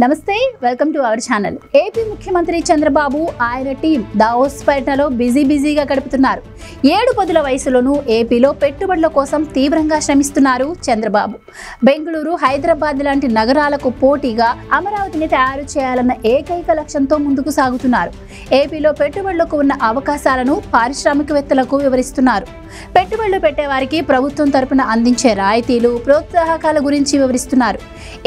నమస్తే welcome to our channel. AP ముఖ్యమంత్రి చంద్రబాబు ఆయన టీం దావోస్ పర్యటనలో బిజీగా గడుపుతున్నారు. 7 పదుల వయసులోనూ ఏపీలో పెట్టుబడుల కోసం తీవ్రంగా శ్రమిస్తున్నారు చంద్రబాబు. బెంగళూరు, హైదరాబాద్ లాంటి నగరాలకు పోటీగా అమరావతిని తయారు చేయాలన్న ఏకైక లక్ష్యంతో ముందుకు సాగుతున్నారు. ఏపీలో పెట్టుబడులకు ఉన్న అవకాశాలను పారిశ్రామికవేత్తలకు వివరిస్తున్నారు. పెట్టుబడులు పెట్టేవారికి ప్రభుత్వం తరపున అందించే రాయితీలు, ప్రోత్సాహకాల గురించి వివరిస్తున్నారు.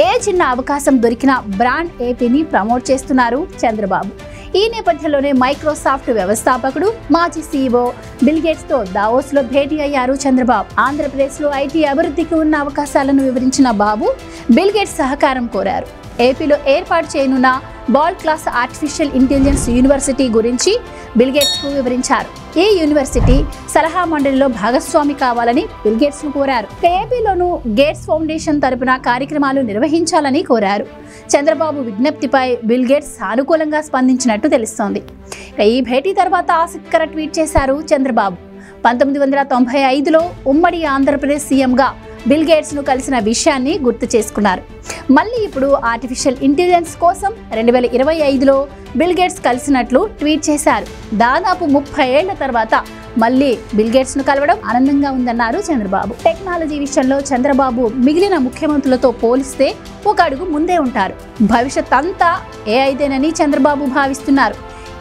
ఏ చిన్న అవకాశం దొరికినా బ్రాండ్ ఏపీని ప్రమోట్ చేస్తున్నారు చంద్రబాబు. ఈ నేపథ్యంలోనే మైక్రోసాఫ్ట్ వ్యవస్థాపకుడు, మాజీ సీఈఓ బిల్ గేట్స్ తో దావోస్ లో భేటీ అయ్యారు చంద్రబాబు. ఆంధ్రప్రదేశ్ లో ఐటీ అభివృద్ధికి ఉన్న అవకాశాలను వివరించిన బాబు బిల్ గేట్స్ సహకారం కోరారు. ఏపీలో ఏర్పాటు చేయనున్న world class artificial intelligence university గురించి బిల్ గేట్స్ కు వివరించారు. ఈ యూనివర్సిటీ సలహా మండలిలో భాగస్వామి కావాలని బిల్ గేట్స్ ను కోరారు. ఏపీలోనూ గేట్స్ ఫౌండేషన్ తరపున కార్యక్రమాలు నిర్వహించాలని కోరారు. చంద్రబాబు విజ్ఞప్తిపై బిల్ గేట్స్ సానుకూలంగా స్పందించినట్టు తెలుస్తోంది. ఈ భేటీ తర్వాత ఆసక్తికర ట్వీట్ చేశారు చంద్రబాబు. 1995లో ఉమ్మడి ఆంధ్రప్రదేశ్ సీఎంగా బిల్ గేట్స్ ను కలిసిన విషయాన్ని గుర్తు చేసుకున్నారు. మళ్ళీ ఇప్పుడు ఆర్టిఫిషియల్ ఇంటెలిజెన్స్ కోసం 2025లో బిల్ గేట్స్ కలిసినట్లు ట్వీట్ చేశారు. దాదాపు 30 ఏళ్ల తర్వాత మళ్ళీ బిల్ గేట్స్ ను కలవడం ఆనందంగా ఉందన్నారు చంద్రబాబు. టెక్నాలజీ విషయంలో చంద్రబాబు మిగిలిన ముఖ్యమంత్రులతో పోలిస్తే ఒక అడుగు ముందే ఉంటారు. భవిష్యత్ అంతా ఏఐదేనని చంద్రబాబు భావిస్తున్నారు.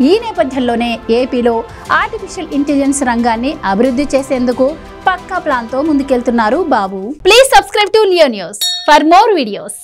ఈ నేపథ్యంలోనే ఏపీలో ఆర్టిఫిషియల్ ఇంటెలిజెన్స్ రంగాన్ని అభివృద్ధి చేసేందుకు పక్కా ప్లాన్ తో ముందుకెళ్తున్నారు బాబు. Please subscribe to Leo News for more videos.